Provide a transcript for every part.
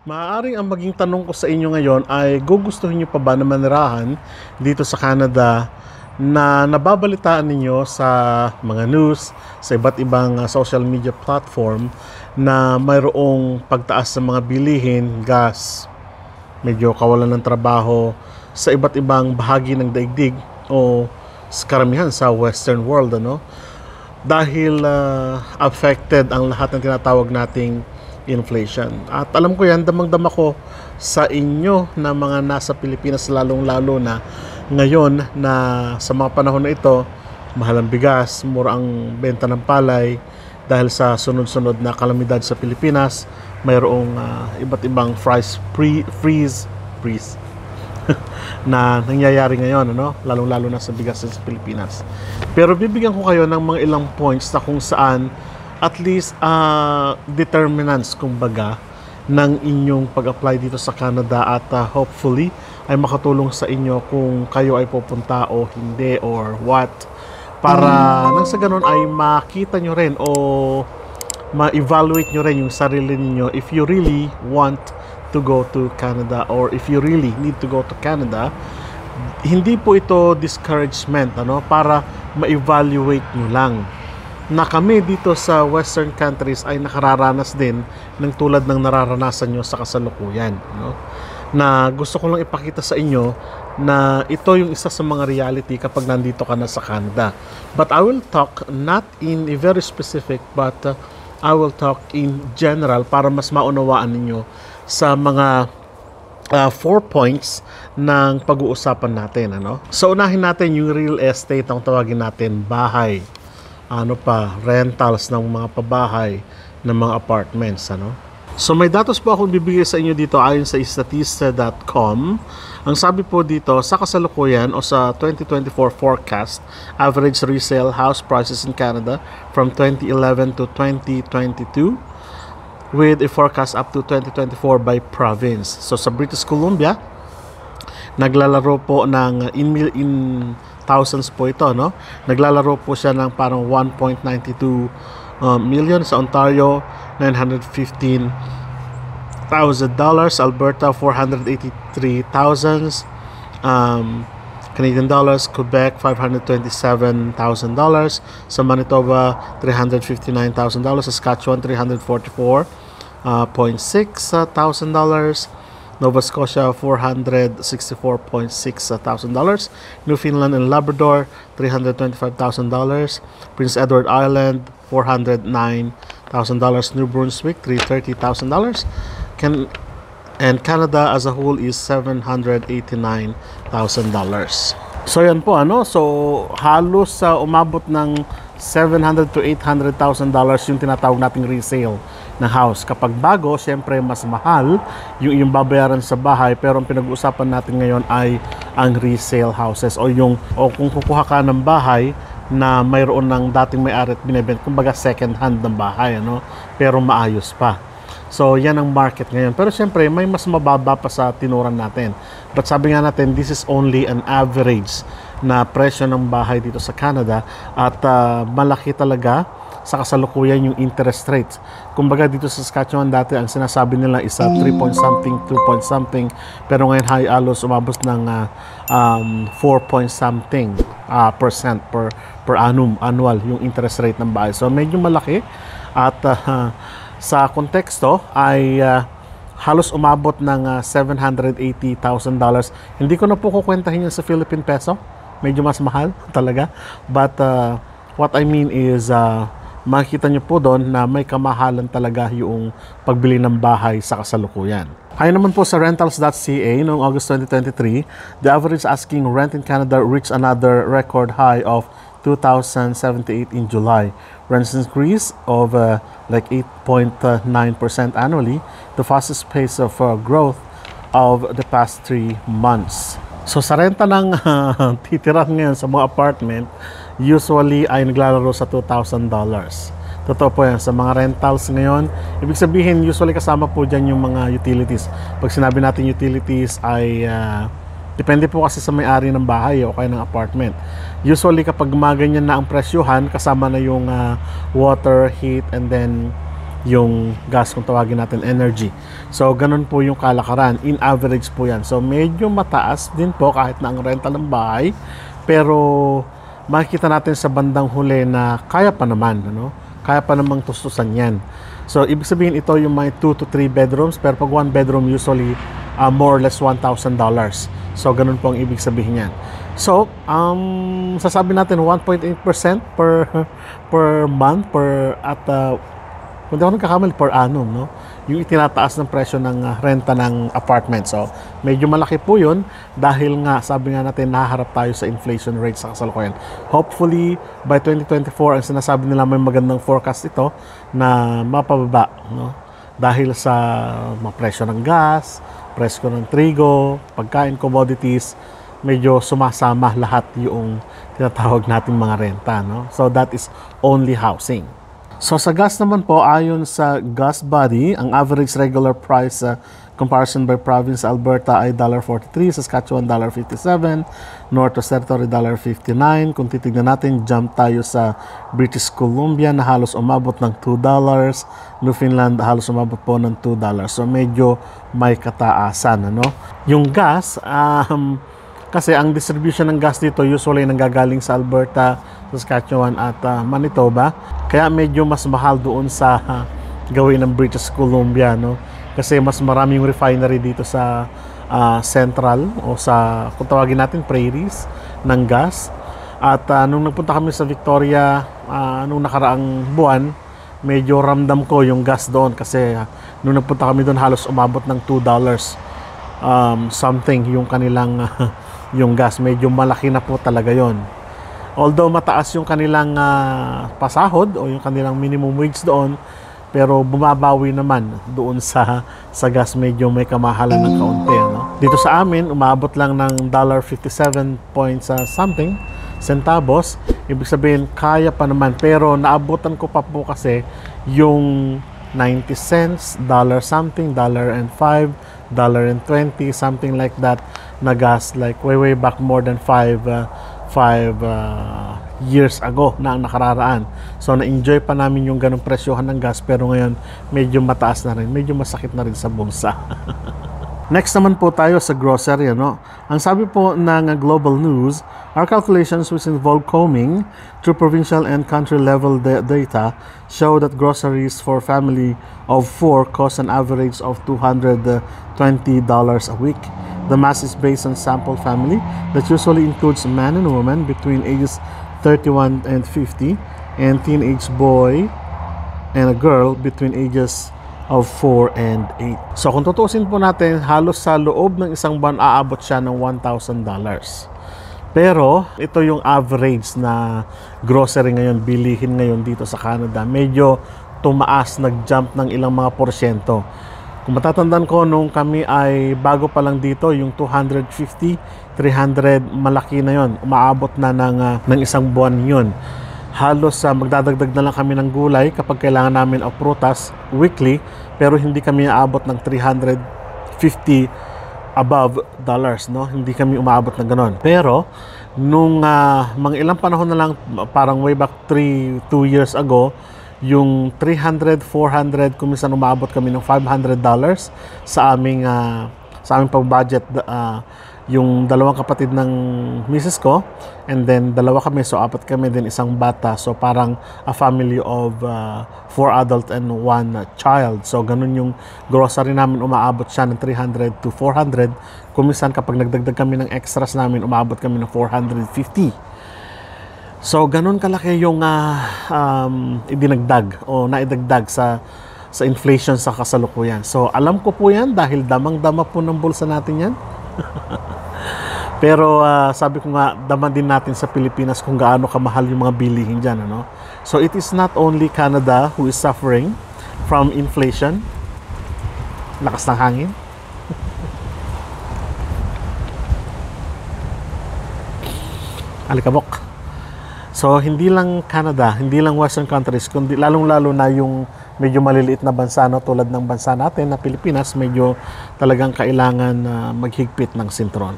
Maaaring ang maging tanong ko sa inyo ngayon ay gugustuhin niyo pa ba na manirahan dito sa Canada na nababalitaan ninyo sa mga news, sa iba't ibang social media platform na mayroong pagtaas sa mga bilihin, gas, medyo kawalan ng trabaho sa iba't ibang bahagi ng daigdig o sa karamihan sa Western world, ano? Dahil affected ang lahat ng tinatawag nating inflation. At alam ko yan, damang-dama ko sa inyo na mga nasa Pilipinas, lalong-lalo na ngayon na sa mga panahon na ito, mahal ang bigas, mura ang benta ng palay dahil sa sunod-sunod na kalamidad sa Pilipinas. Mayroong iba't ibang freeze na nangyayari ngayon, ano? Lalong-lalo na sa bigas sa Pilipinas. Pero bibigyan ko kayo ng mga ilang points na kung saan at least determinants kumbaga ng inyong pag-apply dito sa Canada at hopefully ay makatulong sa inyo kung kayo ay pupunta o hindi or what, para nang sa ganun ay makita nyo rin o ma-evaluate nyo rin yung sarili niyo if you really want to go to Canada or if you really need to go to Canada. Hindi po ito discouragement, ano, para ma-evaluate nyo lang na kami dito sa Western countries ay nakararanas din ng tulad ng nararanasan nyo sa kasalukuyan, no? Na gusto ko lang ipakita sa inyo na ito yung isa sa mga reality kapag nandito ka na sa Canada. But I will talk not in a very specific but I will talk in general para mas maunawaan ninyo sa mga 4 points ng pag-uusapan natin, ano? So unahin natin yung real estate, ang tawagin natin bahay, rentals ng mga pabahay, ng mga apartments, ano. So may datos po akong bibigay sa inyo dito ayon sa statista.com. Ang sabi po dito, sa kasalukuyan o sa 2024 forecast, average resale house prices in Canada from 2011 to 2022 with a forecast up to 2024 by province. So sa British Columbia, naglalaro po ng in thousands po ito, no? Naglalaro po siya ng parang 1.92 million. Sa Ontario, $915,000. Alberta, $483,000. Canadian dollars. Quebec, $527,000. Sa Manitoba, $359,000. Saskatchewan, $344,600. Nova Scotia, $464,600. Newfoundland and Labrador, $325,000. Prince Edward Island, $409,000. New Brunswick, $330,000. And Canada as a whole is $789,000. So yan po, ano? So halos umabot ng $700,000 to $800,000 yung tinatawag nating resale ng house. Kapag bago, syempre mas mahal yung iyong babayaran sa bahay, pero ang pinag-uusapan natin ngayon ay ang resale houses o kung kukuha ka ng bahay na mayroon ng dating may-ari at binibenta, kumbaga second hand ng bahay, ano, pero maayos pa. So yan ang market ngayon. Pero syempre may mas mababa pa sa tinuran natin. But sabi nga natin, this is only an average na presyo ng bahay dito sa Canada at malaki talaga sa kasalukuyan yung interest rates. Kumbaga dito sa Saskatchewan dati ang sinasabi nila is 3 point something, 2 point something, pero ngayon halos umabot ng 4 point something percent per annum, annual yung interest rate ng bahay. So medyo malaki at sa konteksto ay halos umabot ng $780,000. Hindi ko na po kukwentahin yan sa Philippine peso. Medyo mas mahal talaga. But what I mean is makikita nyo po doon na may kamahalan talaga yung pagbili ng bahay sa kasalukuyan. Ayon naman po sa rentals.ca noong August 2023, the average asking rent in Canada reached another record high of $2,078 in July. Rents increase of like 8.9% annually, the fastest pace of growth of the past 3 months. So sa renta ng titira ngayon sa mga apartment, usually ay naglalaro sa $2,000. Totoo po yan, sa mga rentals ngayon. Ibig sabihin, usually kasama po dyan yung mga utilities. Pag sinabi natin utilities ay depende po kasi sa may-ari ng bahay o kaya ng apartment. Usually kapag maganyan na ang presyuhan, kasama na yung water, heat, and then yung gas, kung tawagin natin energy. So ganun po yung kalakaran, in average po yan. So medyo mataas din po kahit na ang renta ng bahay, pero makikita natin sa bandang huli na kaya pa naman, ano? Kaya pa namang tustusan yan. So ibig sabihin ito yung may 2 to 3 bedrooms, pero pag 1 bedroom usually more or less $1,000. So ganun po ang ibig sabihin yan. So sasabi natin 1.8% per month kung di ako nagkakamali, per annum, no? Yung itinataas ng presyo ng renta ng apartment. So, medyo malaki po yun dahil nga, sabi nga natin, nahaharap tayo sa inflation rate sa kasalukuyan. Hopefully, by 2024, ang sinasabi nila may magandang forecast ito na mapababa, no? Dahil sa mga presyo ng gas, presyo ng trigo, pagkain, commodities, medyo sumasama lahat yung tinatawag nating mga renta, no? So, that is only housing. So sa gas naman po, ayon sa Gas Buddy, ang average regular price comparison by province, Alberta ay $1.43, Saskatchewan $1.57, Northwest Territory $1.59. Kung titignan natin, jump tayo sa British Columbia na halos umabot ng $2, Newfoundland halos umabot po ng $2. So medyo may kataasan, ano? Yung gas, kasi ang distribution ng gas dito usually nanggagaling sa Alberta, Saskatchewan at Manitoba. Kaya medyo mas mahal doon sa gawin ng British Columbia, no? Kasi mas maraming refinery dito sa central o sa, kung tawagin natin, prairies ng gas. At nung nagpunta kami sa Victoria nung nakaraang buwan, medyo ramdam ko yung gas doon kasi nung nagpunta kami doon halos umabot ng $2 something yung kanilang yung gas. Medyo malaki na po talaga yon. Although mataas yung kanilang pasahod o yung kanilang minimum wage doon, pero bumabawi naman doon sa gas, medyo may kamahalan ng kaunti, no? Dito sa amin, umabot lang ng $1.57 point something centavos. Ibig sabihin, kaya pa naman. Pero naabutan ko pa po kasi yung 90 cents, dollar something, $1.05, $1.20, something like that na gas, like way back more than 5 years ago na ang nakararaan. So na-enjoy pa namin yung ganong presyohan ng gas, pero ngayon medyo mataas na rin, medyo masakit na rin sa bulsa. Next naman po tayo sa grocery, no? Ang sabi po ng Global News, our calculations which involve combing through provincial and country level data show that groceries for family of 4 cost an average of $220 a week. The mass is based on sample family that usually includes man and woman between ages 31 and 50 and teenage boy and a girl between ages of 4 and 8. So kung tutusin po natin, halos sa loob ng isang buwan aabot siya ng $1,000. Pero ito yung average na grocery ngayon, bilihin ngayon dito sa Canada. Medyo tumaas, nag-jump ng ilang mga porsyento. Kung matatandaan ko, nung kami ay bago pa lang dito, yung 250, 300, malaki na yon. Umaabot na ng isang buwan yun. Halos magdadagdag na lang kami ng gulay kapag kailangan namin of prutas weekly, pero hindi kami aabot ng 350 above dollars, no? Hindi kami umaabot ng ganon. Pero nung mga ilang panahon na lang, parang way back 2 years ago, yung 300, 400, kuminsan umabot kami ng $500 sa aming pag-budget. Yung dalawang kapatid ng misis ko, and then dalawa kami, so 4 kami, din isang bata. So parang a family of 4 adult and 1 child. So ganun yung grocery namin, umaabot siya ng 300 to 400. Kuminsan kapag nagdagdag kami ng extras namin, umaabot kami ng 450. So, ganun kalaki yung idinagdag o naidagdag sa inflation sa kasalukuyan. So, alam ko po yan dahil damang-dama po ng bulsa natin yan. Pero sabi ko nga, daman din natin sa Pilipinas kung gaano kamahal yung mga bilihin dyan, ano? So, it is not only Canada who is suffering from inflation. Lakas ng hangin. Alikabok. So, hindi lang Canada, hindi lang Western countries, kundi lalong-lalo na yung medyo maliliit na bansa, no, tulad ng bansa natin na Pilipinas, medyo talagang kailangan maghigpit ng sintron.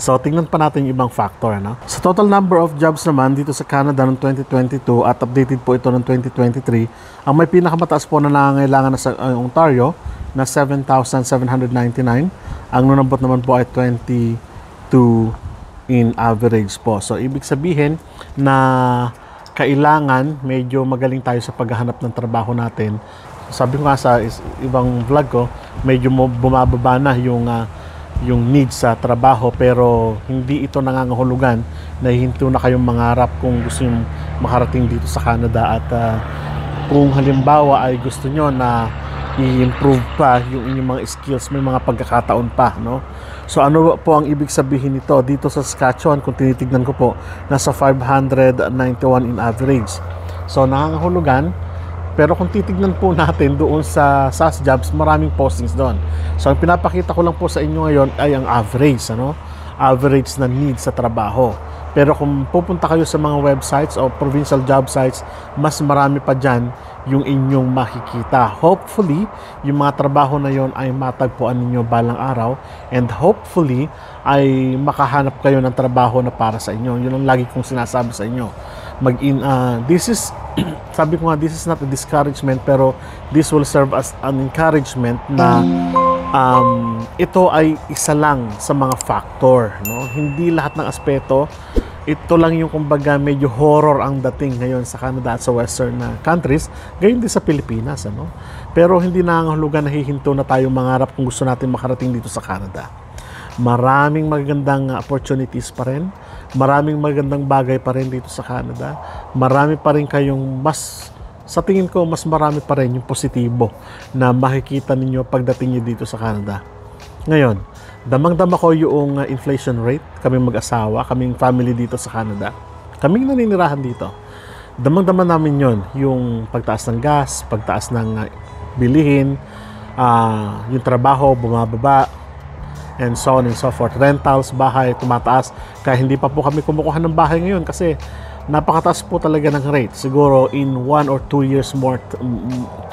So, tingnan pa natin yung ibang factor. No? Sa total number of jobs naman dito sa Canada noong 2022 at updated po ito noong 2023, ang may pinakamataas po na nangangailangan na sa Ontario na 7,799. Ang nunambot naman po ay 22 in average po. So, ibig sabihin na kailangan medyo magaling tayo sa paghahanap ng trabaho natin. Sabi ko nga sa ibang vlog ko, medyo bumababa na yung needs sa trabaho, pero hindi ito nangangahulugan na hinto na kayong mangarap kung gusto nyo makarating dito sa Canada. At kung halimbawa ay gusto nyo na i-improve pa yung inyong mga skills, may mga pagkakataon pa, no? So ano po ang ibig sabihin nito? Dito sa Saskatchewan, kung tinitignan ko po, nasa 591 in average. So nangangahulugan. Pero kung titignan po natin doon sa SAS jobs, maraming postings doon. So ang pinapakita ko lang po sa inyo ngayon ay ang average, ano? Average na need sa trabaho. Pero kung pupunta kayo sa mga websites o provincial job sites, mas marami pa dyan yung inyong makikita. Hopefully, yung mga trabaho na yon ay matagpuan ninyo balang araw, and hopefully ay makahanap kayo ng trabaho na para sa inyo. Yun ang lagi kong sinasabi sa inyo. This is sabi ko nga, this is not a discouragement, pero this will serve as an encouragement na ito ay isa lang sa mga factor, no? Hindi lahat ng aspeto. Ito lang yung kumbaga medyo horror ang dating ngayon sa Canada at sa western countries, gayon din sa Pilipinas, ano? Pero hindi nangangahulugan na hihinto na tayo mangarap kung gusto natin makarating dito sa Canada. Maraming magagandang opportunities pa rin. Maraming magandang bagay pa rin dito sa Canada. Marami pa rin kayong sa tingin ko, mas marami pa rin yung positibo na makikita ninyo pagdating nyo dito sa Canada. Ngayon, damang-dama ko yung inflation rate. Kaming mag-asawa, kaming family dito sa Canada. Kaming naninirahan dito. Damang-dama namin yon, yung pagtaas ng gas, pagtaas ng bilihin, yung trabaho, bumababa, and so on and so forth. Rentals, bahay, tumataas. Kaya hindi pa po kami kumukuha ng bahay ngayon kasi napakataas po talaga ng rate. Siguro in 1 or 2 years more, 2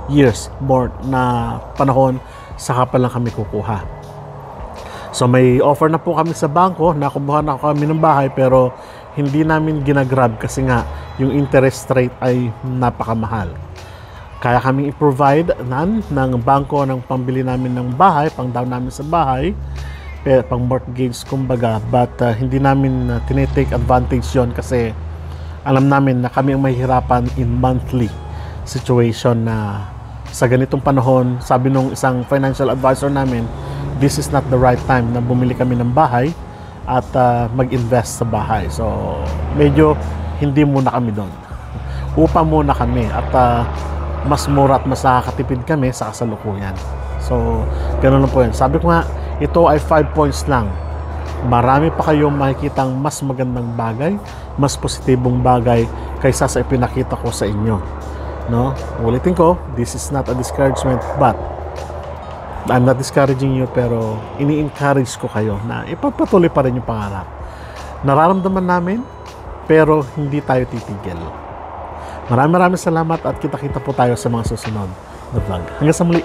years more na panahon, saka pa lang kami kukuha. So may offer na po kami sa bangko na kumuha na kami ng bahay, pero hindi namin ginagrab kasi nga yung interest rate ay napakamahal. Kaya kami i-provide ng bangko ng pambili namin ng bahay, pang down namin sa bahay, pang mortgage kumbaga, but hindi namin tinitake advantage yon kasi alam namin na kami ang mahihirapan in monthly situation na sa ganitong panahon. Sabi nung isang financial advisor namin, this is not the right time na bumili kami ng bahay at mag-invest sa bahay. So medyo hindi muna kami doon. Upa muna kami at mas mura at mas nakakatipid kami sa kasalukuyan. So, ganoon lang po yan. Sabi ko nga, ito ay 5 points lang. Marami pa kayong makikitang mas magandang bagay, mas positibong bagay kaysa sa ipinakita ko sa inyo. No? Ulitin ko, this is not a discouragement, but I'm not discouraging you, pero ini-encourage ko kayo na ipagpatuloy pa rin yung pangarap. Nararamdaman namin, pero hindi tayo titigil. Maraming salamat at kita-kita po tayo sa mga susunod na vlog. Hanggang sa muli.